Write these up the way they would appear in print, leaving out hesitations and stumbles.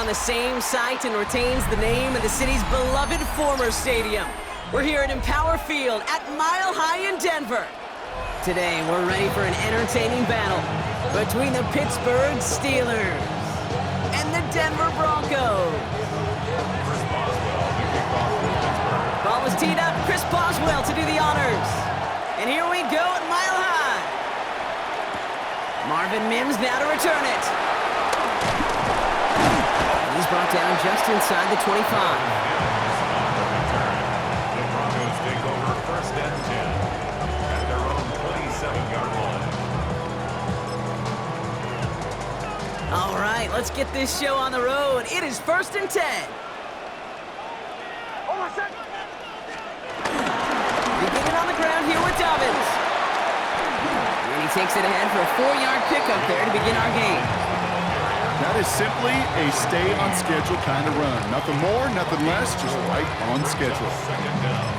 on the same site and retains the name of the city's beloved former stadium. We're here at Empower Field at Mile High in Denver. Today, we're ready for an entertaining battle between the Pittsburgh Steelers and the Denver Broncos. Ball was teed up. Chris Boswell to do the honors. And here we go at Mile High. Marvin Mims now to return it. And he's brought down just inside the 25. The Broncos take over first and 10 at their own 27-yard line. All right, let's get this show on the road. It is first and 10. Beginning on the ground here with Dobbins. And he takes it ahead for a 4-yard pickup there to begin our game. That is simply a stay-on-schedule kind of run. Nothing more, nothing less, just right on schedule. Second down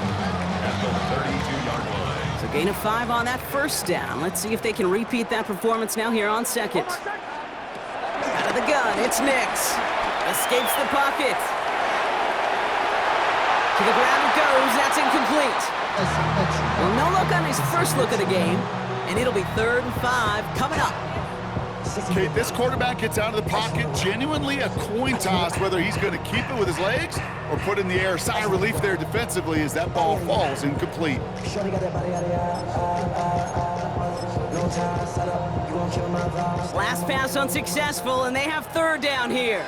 at the 32-yard line. So gain of 5 on that first down. Let's see if they can repeat that performance now here on second. Out of the gun, it's Nix. Escapes the pocket. To the ground it goes. That's incomplete. Well, no look on his first look of the game, and it'll be 3rd and 5 coming up. Okay, this quarterback gets out of the pocket, genuinely a coin toss whether he's going to keep it with his legs or put it in the air. Sigh of relief there defensively as that ball falls incomplete. Last pass unsuccessful, and they have 3rd down here.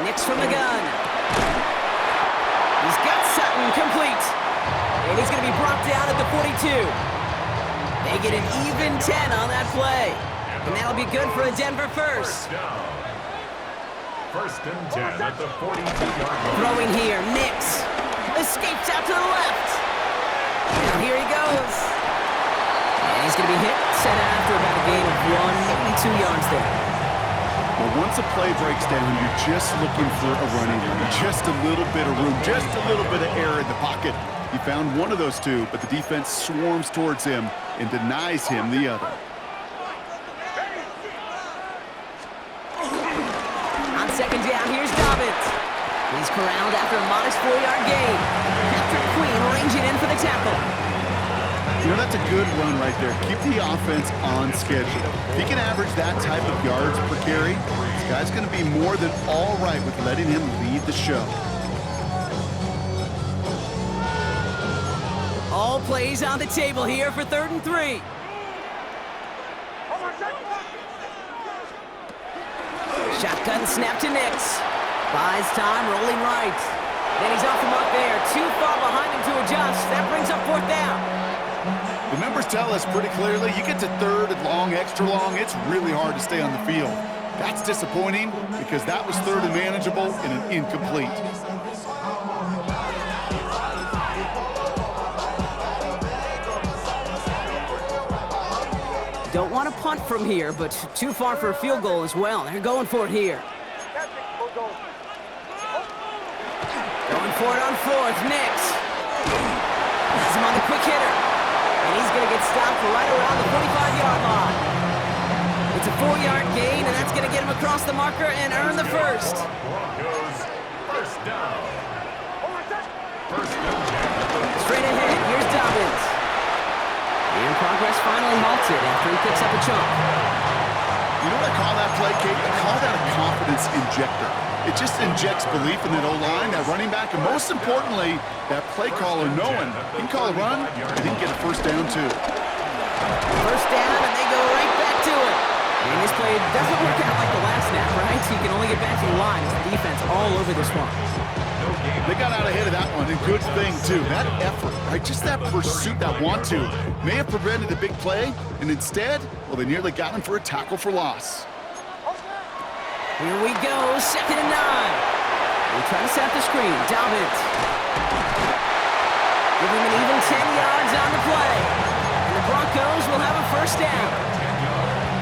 Nix from the gun. He's got Sutton complete. And he's going to be brought down at the 42. They get an even 10 on that play. And that'll be good for a Denver first. First and 10 at the 42-yard line. Throwing here, Nix. Escapes out to the left. Now here he goes. And he's going to be hit, set after about a gain of 1, maybe 2 yards there. Well, once a play breaks down, you're just looking for a running room. Just a little bit of room, just a little bit of air in the pocket. He found one of those two, but the defense swarms towards him and denies him the other. On second down, here's Dobbins. He's corralled after a modest 4-yard gain. Patrick Queen ranging in for the tackle. You know, that's a good run right there. Keep the offense on schedule. If he can average that type of yards per carry, this guy's going to be more than all right with letting him lead the show. All plays on the table here for 3rd and 3. Shotgun snap to Nix. Buys time, rolling right. Then he's off the mark there. Too far behind him to adjust. That brings up 4th down. The numbers tell us pretty clearly, you get to 3rd and long, extra long, it's really hard to stay on the field. That's disappointing because that was 3rd and manageable and an incomplete. Don't want to punt from here, but too far for a field goal as well. They're going for it here. Going for it on 4th, Nix. Has him on the quick hitter. And he's going to get stopped right around the 45-yard line. It's a 4-yard gain, and that's going to get him across the marker and earn the first. Broncos first down. First and 10. Straight ahead, here's Dobbins. And progress finally halted after he picks up a chunk. You know what I call that play, Kate? I call that a confidence injector. It just injects belief in that O-line, that running back, and most importantly, that play caller knowing he can call a run and he can get a first down too. First down, and they go right back to it. And this play doesn't work out like the last snap, right? So you can only get back to the line as the defense all over this one. They got out ahead of that one, and good thing too. That effort, right? Just that pursuit, that want to, may have prevented a big play, and instead, well, they nearly got him for a tackle for loss. Here we go, 2nd and 9. We try to set the screen. Dobbins. Give him an even 10 yards on the play. And the Broncos will have a first down.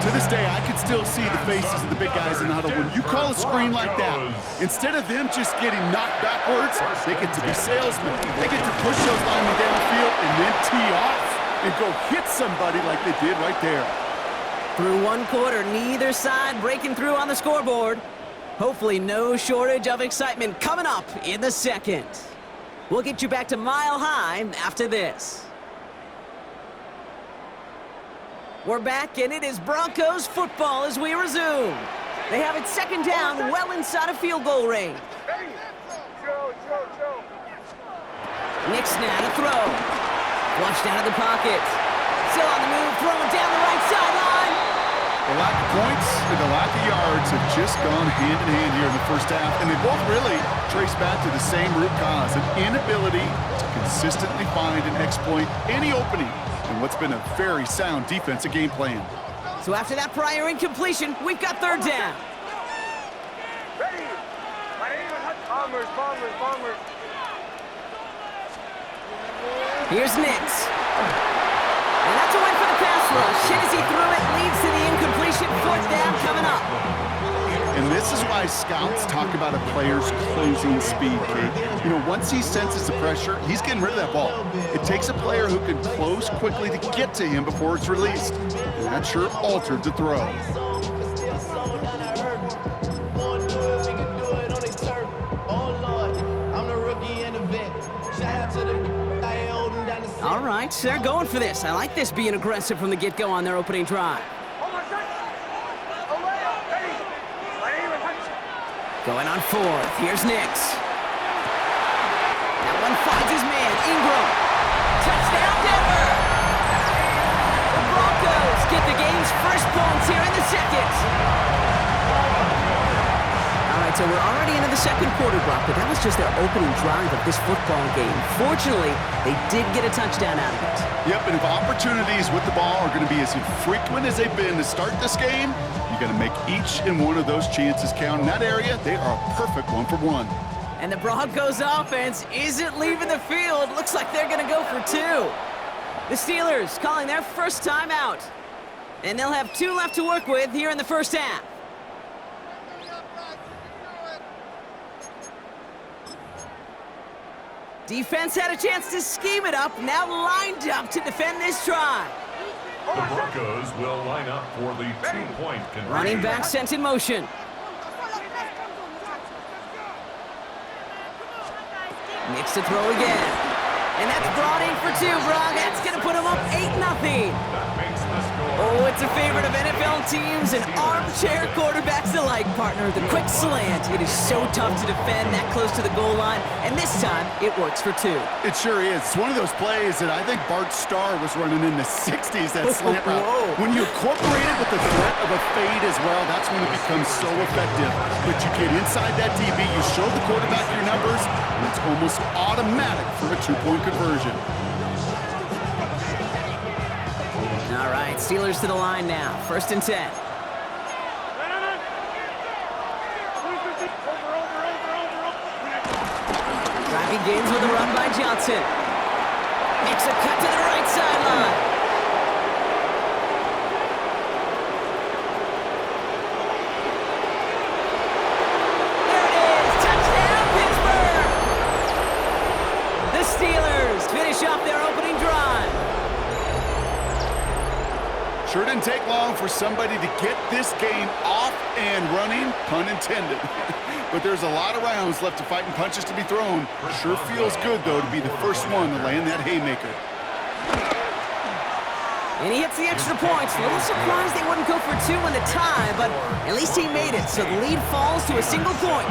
To this day, I can still see the faces of the big guys in the huddle. When you call a screen like that, instead of them just getting knocked backwards, they get to be salesmen. They get to push those linemen downfield and then tee off and go hit somebody like they did right there. Through one quarter, neither side breaking through on the scoreboard. Hopefully no shortage of excitement coming up in the second. We'll get you back to Mile High after this. We're back, and it is Broncos football as we resume. They have it second down, well inside of field goal range. Knicks now to throw. Flushed out of the pocket. Still on the move, throwing down the right sideline. The lack of points and the lack of yards have just gone hand in hand here in the first half, and they both really trace back to the same root cause, an inability to consistently find and exploit any opening in what's been a very sound defensive game plan. So after that prior incompletion, we've got third down. Ready. Bombers. Here's Nix. And that's a win for the pass rush. Hit as he threw it, leads to the incompletion. Fourth down coming up. And this is why scouts talk about a player's closing speed, Kate. You know, once he senses the pressure, he's getting rid of that ball. It takes a player who can close quickly to get to him before it's released. And that sure altered the throw. All right, they're going for this. I like this being aggressive from the get-go on their opening drive. Going on fourth. Here's Nix. That one finds his man, Ingram. Touchdown, Denver! The Broncos get the game's first points here in the second. All right, so we're already into the second quarter block, but that was just their opening drive of this football game. Fortunately, they did get a touchdown out of it. Yep, and if opportunities with the ball are going to be as infrequent as they've been to start this game, you got to make each and one of those chances count. In that area, they are a perfect 1-for-1. And the Broncos offense isn't leaving the field. Looks like they're going to go for two. The Steelers calling their first time out. And they'll have 2 left to work with here in the first half. Defense had a chance to scheme it up, now lined up to defend this drive. The Broncos will line up for the 2-point conversion. Running back sent in motion. Nix to throw again. And that's brought in for 2, Brock. That's going to put him up 8-0. That makes the score. Oh, it's a favorite of NFL teams and armchair quarterbacks alike, partner. The quick slant. It is so tough to defend that close to the goal line, and this time it works for 2. It sure is. It's one of those plays that I think Bart Starr was running in the 60s, that slant route. Whoa. When you incorporate it with the threat of a fade as well, that's when it becomes so effective. But you get inside that DB, you show the quarterback your numbers, and it's almost automatic for a 2-point conversion. All right, Steelers to the line now. 1st and 10. Driving gains with a run by Johnson. Makes a cut to the right sideline. There it is. Touchdown, Pittsburgh! The Steelers finish off their opening drive. Sure didn't take long for somebody to get this game off and running, pun intended. But there's a lot of rounds left to fight and punches to be thrown. Sure feels good, though, to be the first one to land that haymaker. And he hits the extra points. A little surprised they wouldn't go for 2 in the tie, but at least he made it, so the lead falls to a single point.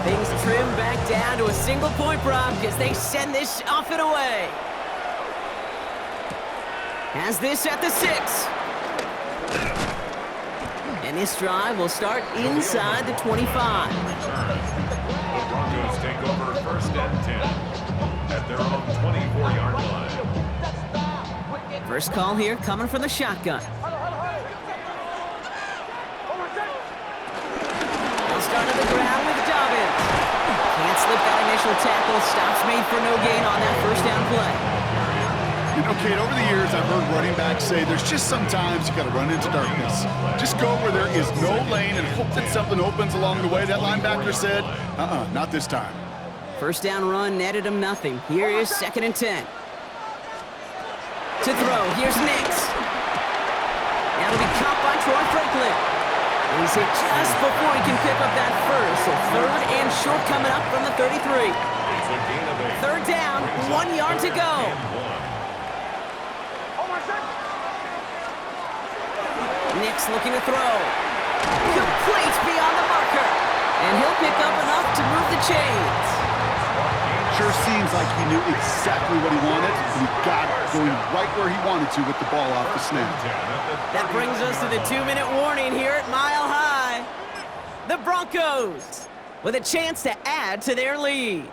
Things trim back down to a single point, Brock, as they send this off and away. Has this at the 6. And this drive will start inside the 25. The Broncos take over 1st and 10 at their own 24-yard line. First call here coming from the shotgun. They'll start on the ground with Dobbins. Can't slip that initial tackle. Stops made for no gain on that first down play. You know, Kate, over the years, I've heard running backs say there's just sometimes you got to run into darkness. Just go where there is no lane and hope that something opens along the way. That linebacker said, not this time. First down run netted him nothing. Here is 2nd and 10. To throw, here's Nix. Now to be caught by Troy Franklin. And he's hit just before he can pick up that first. So 3rd and short coming up from the 33. 3rd down, 1 yard to go. Nix looking to throw. Complete beyond the marker. And he'll pick up enough to move the chains. Sure seems like he knew exactly what he wanted, and he got it going right where he wanted to with the ball off the snap. That brings us to the 2-minute warning here at Mile High. The Broncos with a chance to add to their lead.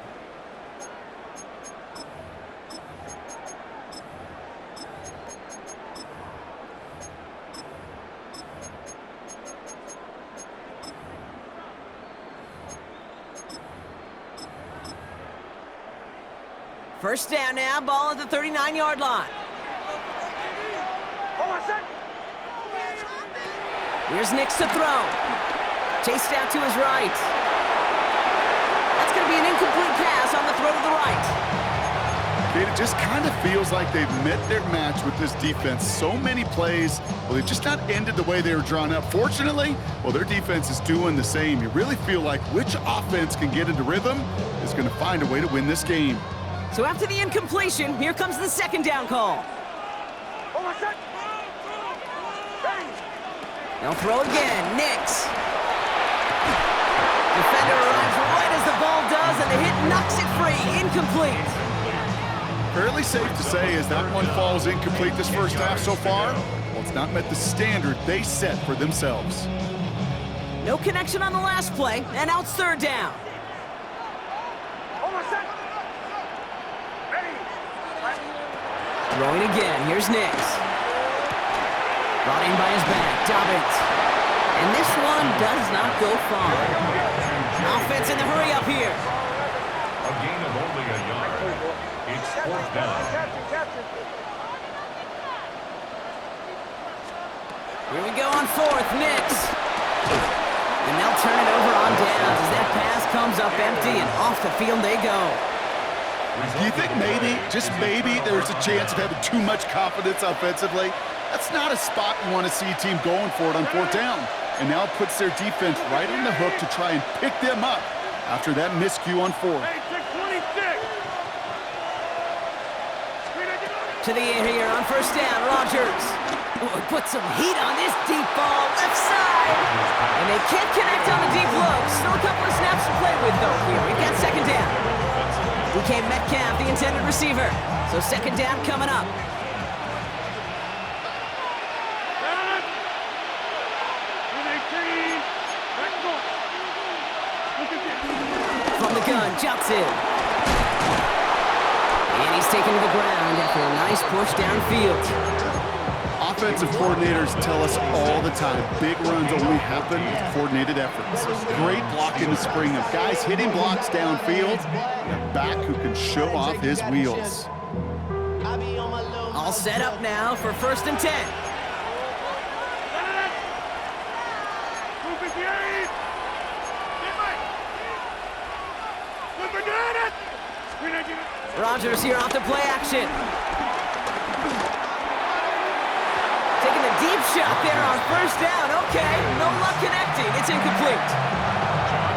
First down now, ball at the 39-yard line. Here's Nix to throw. Chased out to his right. That's going to be an incomplete pass on the throw to the right. Kate, it just kind of feels like they've met their match with this defense. So many plays, well, they've just not ended the way they were drawn up. Fortunately, well, their defense is doing the same. You really feel like which offense can get into rhythm is going to find a way to win this game. So after the incompletion, here comes the 2nd down call. They'll throw again. Nix. Defender arrives right as the ball does, and the hit knocks it free. Incomplete. Fairly safe to say as that one falls incomplete this first half so far, well, it's not met the standard they set for themselves. No connection on the last play, and now it's 3rd down. Throwing again, here's Nix. Brought in by his back, Dobbins. And this one does not go far. Offense in the hurry up here. A gain of only a yard. It's 4th down. Here we go on 4th, Nix. And they'll turn it over on downs as that pass comes up empty and off the field they go. Do you think maybe, just maybe, there's a chance of having too much confidence offensively? That's not a spot you want to see a team going for it on 4th down. And now it puts their defense right on the hook to try and pick them up after that miscue on 4th. To the air here on 1st down, Rodgers. Oh, put some heat on this deep ball, left side. And they can't connect on the deep look. Still a couple of snaps to play with, though, here. We've got 2nd down. DK Metcalf, the intended receiver. So 2nd down coming up. From the gun, Johnson. And he's taken to the ground after a nice push downfield. Offensive coordinators tell us all the time, big runs only happen with coordinated efforts. Great block in the spring of guys hitting blocks downfield, and a back who can show off his wheels. All set up now for 1st and 10. Rodgers here off the play action. Taking the deep shot there on 1st down. Okay, no luck connecting. It's incomplete.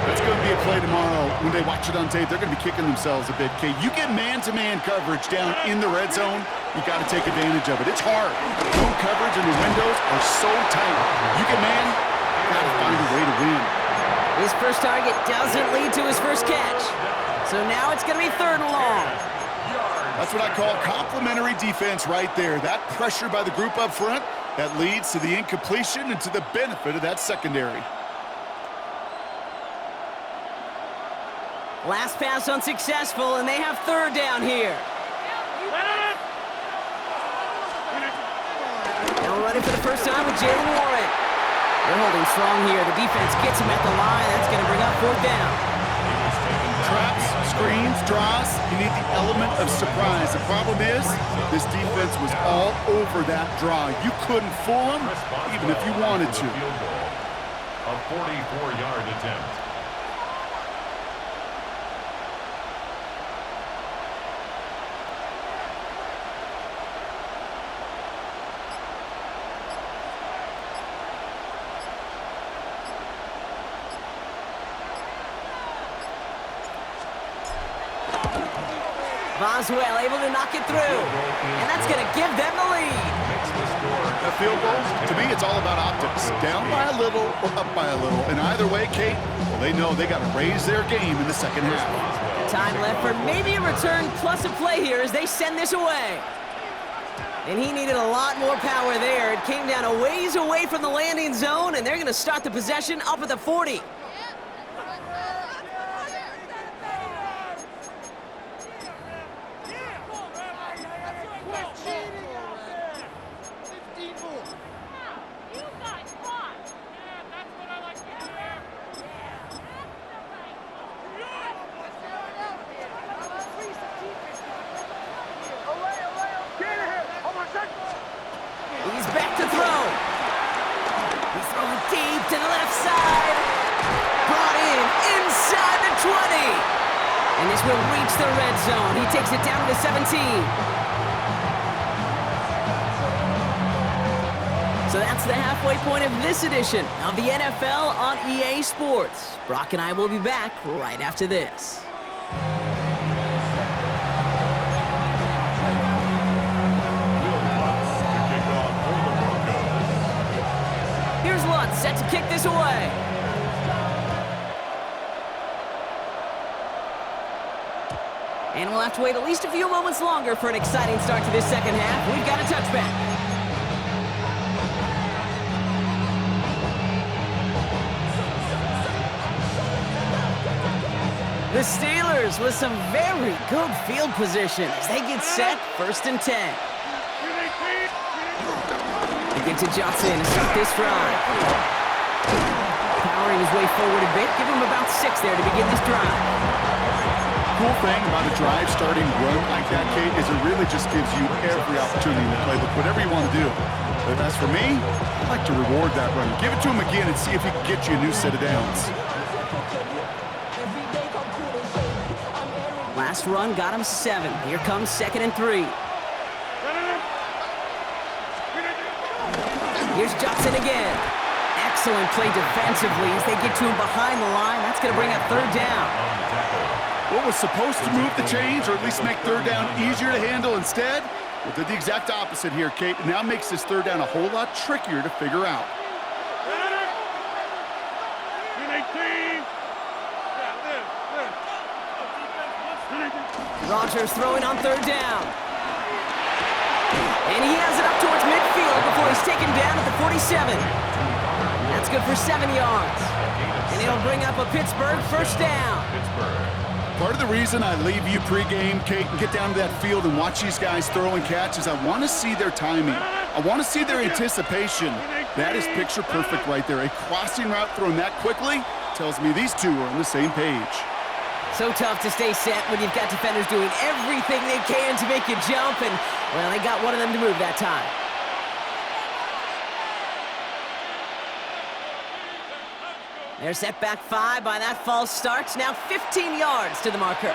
That's going to be a play tomorrow. When they watch it on tape, they're going to be kicking themselves a bit. Kate, you get man-to-man coverage down in the red zone, you got to take advantage of it. It's hard. Zone coverage and the windows are so tight. You get man, you got to find a way to win. His first target doesn't lead to his first catch. So now it's going to be 3rd and long. That's what I call complimentary defense right there. That pressure by the group up front, that leads to the incompletion and to the benefit of that secondary. Last pass unsuccessful, and they have 3rd down here. Now running for the first time with Jalen Warren. They're holding strong here. The defense gets him at the line. That's going to bring up 4th down. Traps, screens, draws, you need the element of surprise. The problem is, this defense was all over that draw. You couldn't fool them, even if you wanted to. A 44-yard attempt. Boswell able to knock it through, and that's going to give them the lead. A field goal, to me, it's all about optics. Down by a little or up by a little. And either way, Kate, well, they know they got to raise their game in the second half. Time left for maybe a return plus a play here as they send this away. And he needed a lot more power there. It came down a ways away from the landing zone, and they're going to start the possession up at the 40. He's back to throw. He's throwing deep to the left side. Brought in inside the 20. And this will reach the red zone. He takes it down to the 17. So that's the halfway point of this edition of the NFL on EA Sports. Brock and I will be back right after this. Here's Lutz set to kick this away. And we'll have to wait at least a few moments longer for an exciting start to this second half. We've got a touchback. The Steelers with some very good field position as they get set, 1st and 10. They get to Johnson to start this drive. Powering his way forward a bit, give him about 6 there to begin this drive. Cool thing about a drive starting run like that, Kate, is it really just gives you every opportunity in the playbook, whatever you want to do. But as for me, I like to reward that run. Give it to him again and see if he can get you a new set of downs. Last run got him 7. Here comes 2nd and 3. Here's Johnson again. Excellent play defensively as they get to him behind the line. That's going to bring up 3rd down. What was supposed to move the chains, or at least make 3rd down easier to handle instead, well, did the exact opposite here, Kate. It now makes this 3rd down a whole lot trickier to figure out. Rodgers throwing on 3rd down. And he has it up towards midfield before he's taken down at the 47. That's good for 7 yards. And it'll bring up a Pittsburgh 1st down. Part of the reason I leave you pregame, Kate, and get down to that field and watch these guys throw and catch is I want to see their timing. I want to see their anticipation. That is picture perfect right there. A crossing route thrown that quickly tells me these two are on the same page. So tough to stay set when you've got defenders doing everything they can to make you jump, and, well, they got one of them to move that time. They're set back 5 by that false start. Now 15 yards to the marker.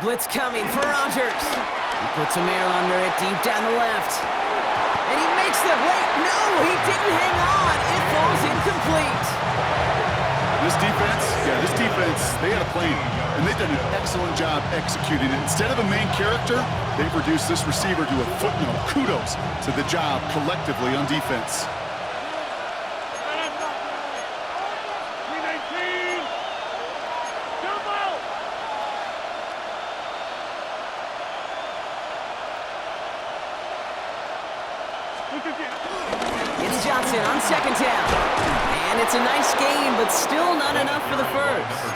Blitz coming for Rodgers. He puts a mare under it deep down the left. And he makes the wait. No, he didn't hang on. It falls incomplete. This defense, they had a plan, and they've done an excellent job executing it. Instead of a main character, they've reduced this receiver to a footnote. Kudos to the job collectively on defense. It's Johnson on 2nd down. And it's a nice game, but still not enough for the 1st.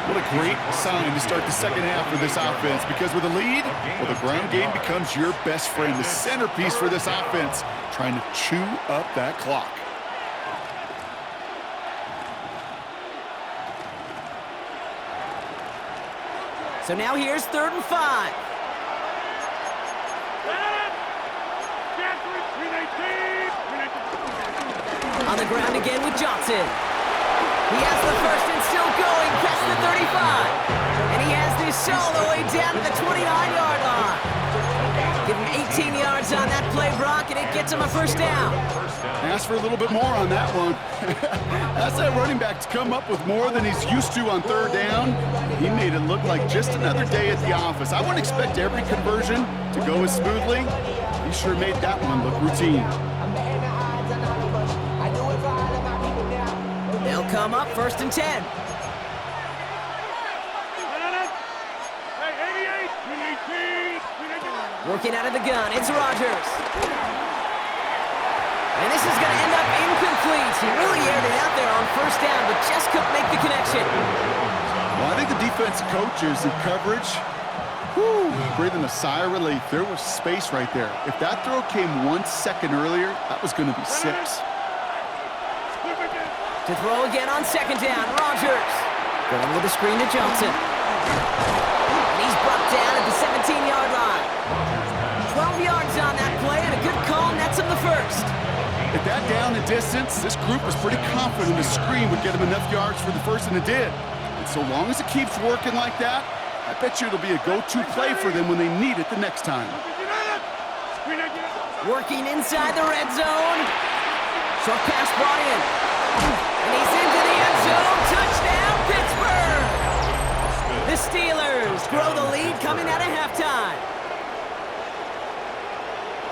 What a great sign to start the second half for this offense, because with a lead, well, the ground game becomes your best friend, the centerpiece for this offense, trying to chew up that clock. So now here's 3rd and 5. On the ground again with Johnson. He has the first and still going past the 35. And he has this all the way down to the 29-yard line. Give him 18 yards on that play, Brock, and it gets him a first down. Ask for a little bit more on that one. That's that running back to come up with more than he's used to on 3rd down. He made it look like just another day at the office. I wouldn't expect every conversion to go as smoothly. He sure made that one look routine. They'll come up 1st and 10. Working out of the gun, it's Rodgers. And this is going to end up incomplete. He really aired it out there on 1st down, but just couldn't make the connection. Well, I think the defensive coaches in coverage, breathing a sigh of relief. There was space right there. If that throw came 1 second earlier, that was going to be 6. To throw again on 2nd down, Rodgers. Going with the screen to Johnson. And he's brought down at the 17-yard line. 12 yards on that play, and a good call nets him the first. At that down and distance, this group was pretty confident the screen would get him enough yards for the first, and it did. And so long as it keeps working like that, I bet you it'll be a go-to play for them when they need it the next time. Working inside the red zone. Short pass brought in. And he's into the end zone. Touchdown, Pittsburgh! The Steelers grow the lead coming out of halftime.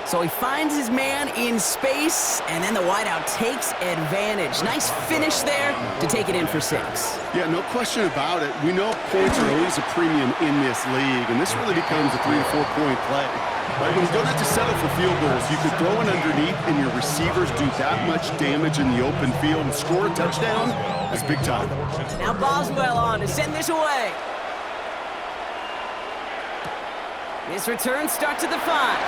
So he finds his man in space, and then the wideout takes advantage. Nice finish there to take it in for 6. Yeah, no question about it. We know points are always a premium in this league, and this really becomes a 3- to 4-point play. Right? When you don't have to settle for field goals, you could throw it underneath, and your receivers do that much damage in the open field and score a touchdown. That's big time. Now Boswell on to send this away. His return starts at the 5.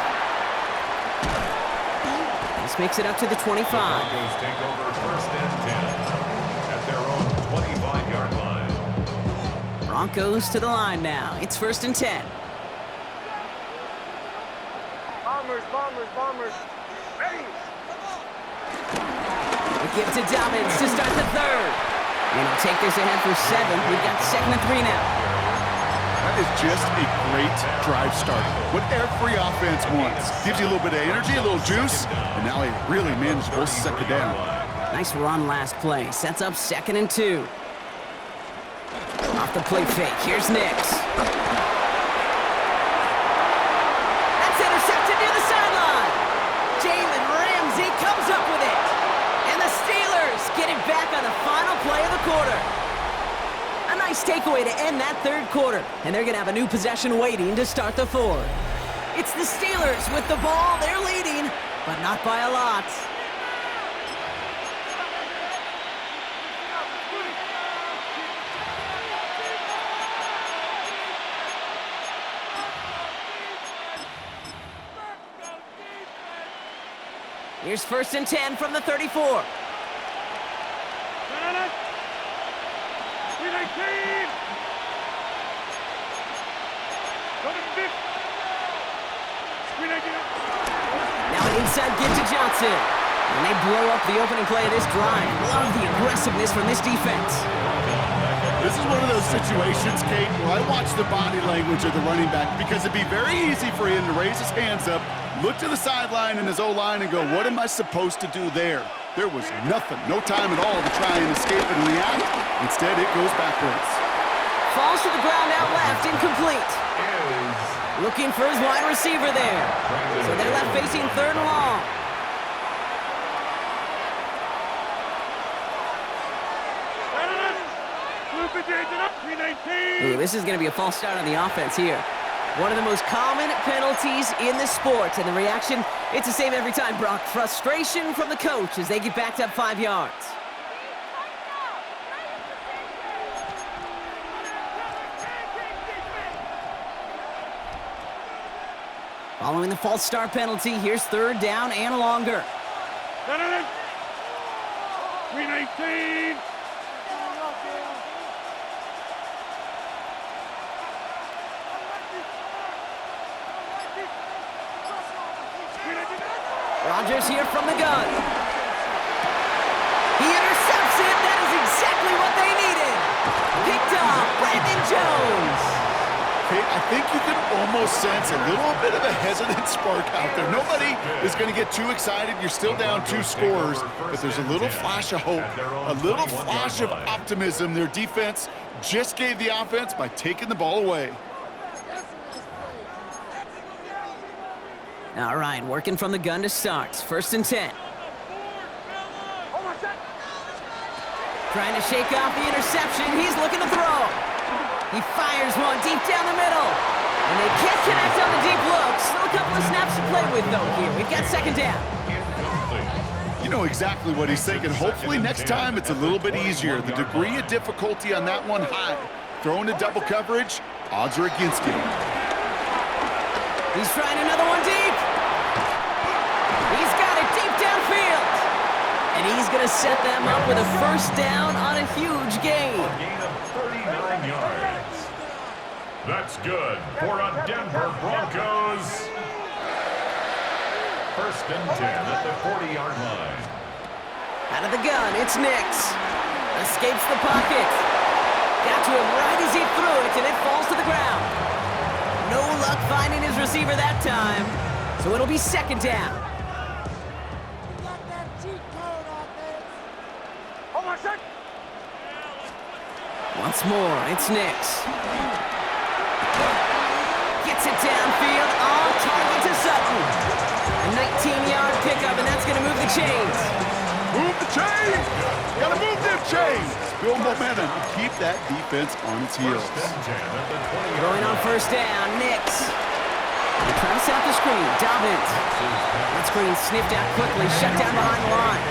This makes it up to the 25. Broncos take over 1st and 10 at their own 25-yard line. Broncos to the line now. It's 1st and 10. Bombers. Ready. We give it to Dobbins to start the 3rd. And he'll take this ahead for 7. We've got 2nd and 3 now. That is just a great drive start. What every offense wants. Gives you a little bit of energy, a little juice, and now a really manageable 2nd down. Nice run last play. Sets up 2nd and 2. Off the play fake. Here's Nix. That's intercepted near the sideline. Jalen Ramsey comes up with it. And the Steelers get it back on the final play of the quarter. A nice takeaway to end that 3rd quarter. And they're going to have a new possession waiting to start the 4th. It's the Steelers with the ball. They're leading, but not by a lot. Here's 1st and 10 from the 34. Now an inside give to Johnson. And they blow up the opening play of this drive. Love the aggressiveness from this defense. This is one of those situations, Kate, where I watch the body language of the running back, because it'd be very easy for him to raise his hands up, look to the sideline in his O-line and go, what am I supposed to do there? There was nothing, no time at all to try and escape and react. Instead, it goes backwards. Falls to the ground out left, incomplete. Looking for his wide receiver there. So they're left facing 3rd and long. Ooh, this is going to be a false start on the offense here. One of the most common penalties in the sport. And the reaction, it's the same every time, Brock. Frustration from the coach as they get backed up 5 yards. Following the false start penalty, here's third down and longer. Green 18. Rodgers here from the gun. He intercepts it. That is exactly what they needed. Picked off Brandon Jones. Kate, I think you can almost sense a little bit of a hesitant spark out there. Nobody is going to get too excited. You're still down 2 scores, but there's a little flash of hope, a little flash of optimism. Their defense just gave the offense by taking the ball away. All right, working from the gun to start. 1st and 10. Trying to shake off the interception. He's looking to throw. He fires one deep down the middle. And they can't connect on the deep look. Still a couple of snaps to play with, though, here. We've got 2nd down. You know exactly what he's thinking. Hopefully next time it's a little bit easier. The degree of difficulty on that one high. Throwing to double coverage, odds are against him. He's trying another one deep. He's got it deep downfield. And he's going to set them up with a 1st down on a huge gain. A gain of 39 yards. That's good for a Denver Broncos. 1st and 10 at the 40-yard line. Out of the gun, it's Nix. Escapes the pocket. Got to him right as he threw it, and it falls to the ground. No luck finding his receiver that time, so it'll be 2nd down. Once more, it's Nix. Gets it downfield, on target to Sutton. A 19-yard pickup, and that's going to move the chains. Move the chains! Gotta move them chains! Build momentum and keep that defense on its heels. Throwing on 1st down, Nix. They try to set up the screen, Dobbins. That screen sniffed out quickly, shut down behind the line.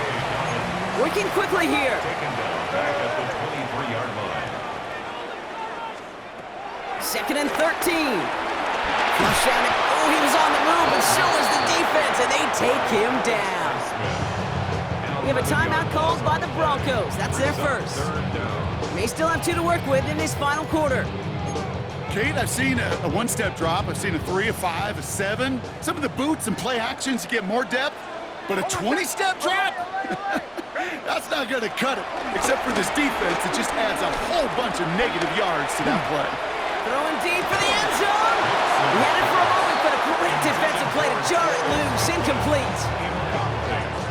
Working quickly here. Taken down back at the 23-yard line. 2nd and 13. Flush out it. Oh, he was on the move, but so was the defense, and they take him down. We have a timeout called by the Broncos. That's their 1st. May still have 2 to work with in this final quarter. Kate, I've seen a 1-step drop. I've seen a 3, a 5, a 7. Some of the boots and play actions to get more depth, but a 20-step drop? That's not going to cut it. Except for this defense, it just adds a whole bunch of negative yards to that play. Throwing deep for the end zone. He had it for a moment, but a great defensive play to jar it loose. Incomplete.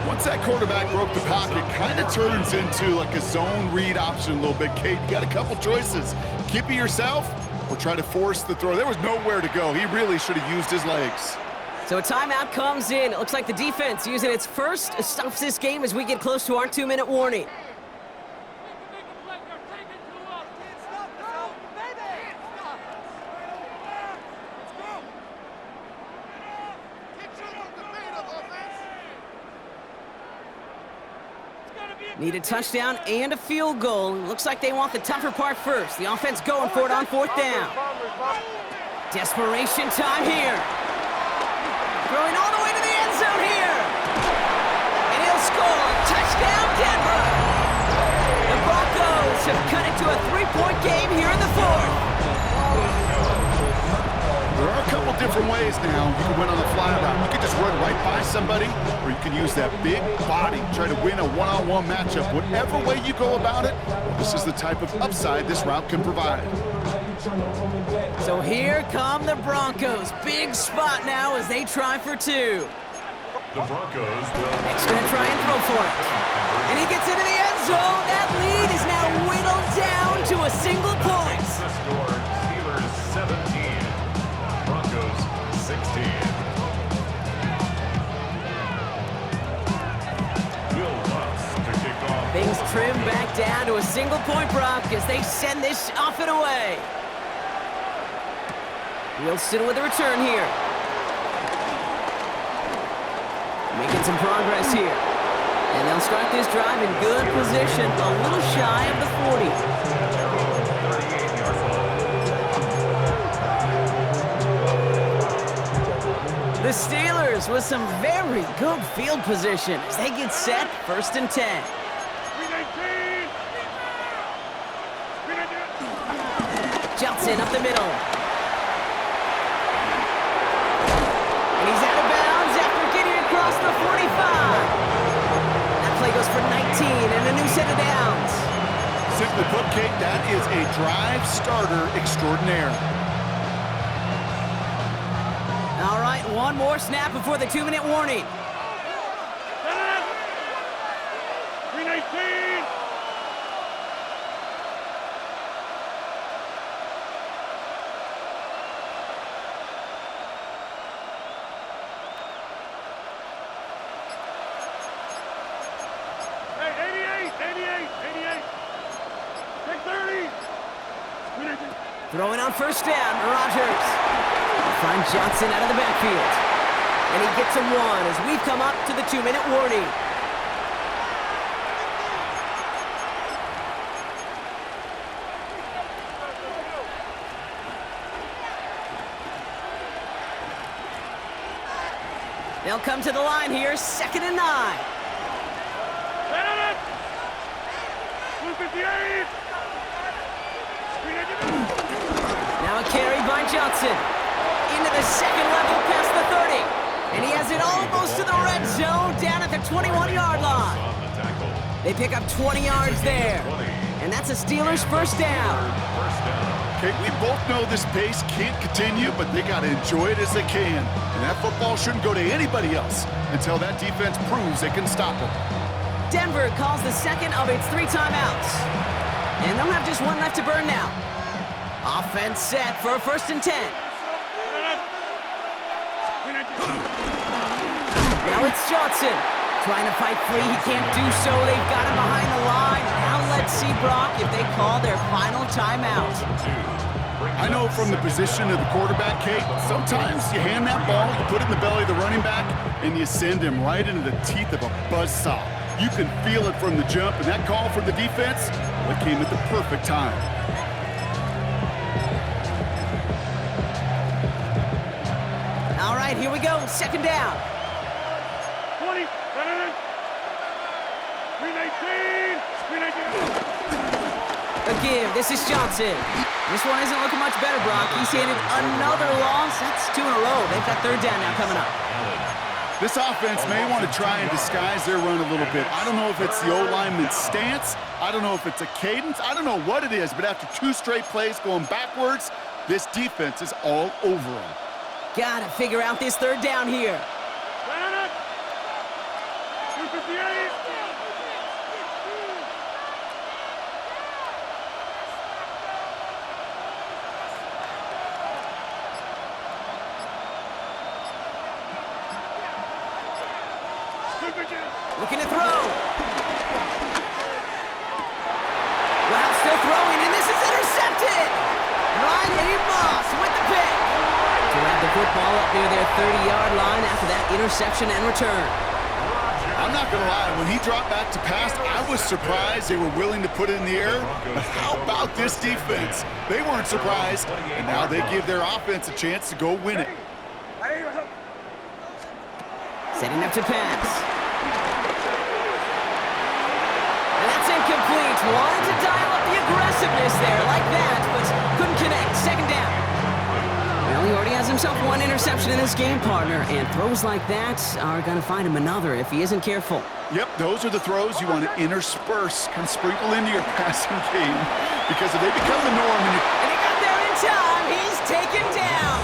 Once that quarterback broke the pocket, kind of turns into like a zone read option a little bit, Kate. You got a couple choices. Keep it yourself or try to force the throw. There was nowhere to go. He really should have used his legs. So a timeout comes in. It looks like the defense using its first stops this game as we get close to our 2-minute warning. Need a touchdown and a field goal. Looks like they want the tougher part first. The offense going for it on 4th down. Desperation time here. Throwing all the way to the end zone here. And he'll score. Touchdown, Denver. The Broncos have cut it to a 3-point game here in the 4th. There are a couple different ways now you can win on the fly route. You can just run right by somebody, or you can use that big body, try to win a one-on-one matchup. Whatever way you go about it, this is the type of upside this route can provide. So here come the Broncos. Big spot now as they try for 2. The Broncos will... Nick's going to try and throw for it. And he gets into the end zone. That lead is now whittled down to a single point. The score, Steelers 17, Broncos 16. Will Lutz to kick off. Things trim back down to a single point, Brock, as they send this off and away. Wilson with a return here. Making some progress here. And they'll start this drive in good position, a little shy of the 40. The Steelers with some very good field position as they get set, 1st and 10. 319. Johnson up the middle. And he's out of bounds after getting across the 45. That play goes for 19 and a new set of downs. Simply put, Kate, that is a drive starter extraordinaire. All right, one more snap before the 2-minute warning. 319. Hey, 88. 630. Throwing on 1st down, Rodgers. Find Johnson out of the backfield. And he gets him one as we've come up to the 2-minute warning. They'll come to the line here, 2nd and 9. 258. Now a carry by Johnson. Into the 2nd level past the 30. And he has it almost to the red zone down at the 21-yard line. They pick up 20 yards there. And that's a Steelers 1st down. Okay, we both know this pace can't continue, but they got to enjoy it as they can. And that football shouldn't go to anybody else until that defense proves they can stop them. Denver calls the 2nd of its 3 timeouts. And they'll have just one left to burn now. Offense set for a 1st and 10. Now it's Johnson. Trying to fight free, he can't do so. They've got him behind the line. Now let's see, Brock, if they call their final timeout. I know from the position of the quarterback, Kate, sometimes you hand that ball, you put it in the belly of the running back, and you send him right into the teeth of a buzzsaw. You can feel it from the jump, and that call from the defense, well, it came at the perfect time. All right, here we go, 2nd down. 20. 319. A give, this is Johnson. This one isn't looking much better, Brock. He's handed another loss. That's 2 in a row. They've got 3rd down now coming up. This offense may want to try and disguise their run a little bit. I don't know if it's the O-lineman's stance. I don't know if it's a cadence. I don't know what it is, but after 2 straight plays going backwards, this defense is all over them. Gotta figure out this 3rd down here. 258. Looking to throw. Wow, still throwing, and this is intercepted. Ryan Moss with the pick. To wrap the football up near their 30-yard line after that interception and return. I'm not going to lie, when he dropped back to pass, I was surprised they were willing to put it in the air. But how about this defense? They weren't surprised, and now they give their offense a chance to go win it. Setting up to pass. And that's incomplete. Wanted to dial up the aggressiveness there like that, but couldn't connect. 2nd down. Well, he already has himself 1 interception in this game, partner, and throws like that are going to find him another if he isn't careful. Yep, those are the throws you want to intersperse and sprinkle into your passing game, because if they become the norm and he got there in time. He's taken down.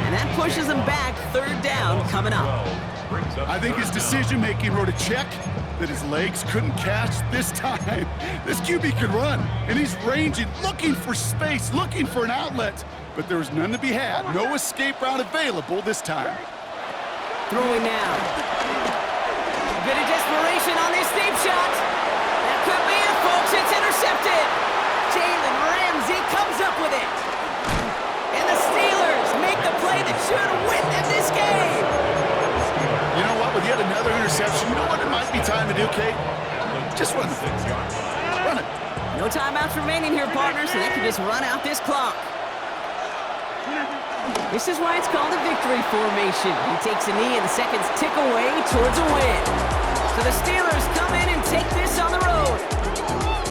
And that pushes him back. 3rd down coming up. I think his decision-making wrote a check that his legs couldn't catch this time. This QB can run, and he's ranging, looking for space, looking for an outlet. But there was none to be had. No escape route available this time. Throwing now. A bit of desperation on this deep shot. That could be it, folks. It's intercepted. Jalen Ramsey comes up with it. And the Steelers make the play that should win them this game. You know what? With yet another interception, you know what it might be time to do, Kate? Just run the thing. Run it. No timeouts remaining here, partners, so they can just run out this clock. This is why it's called a victory formation. He takes a knee and the seconds tick away towards a win. So the Steelers come in and take this on the road.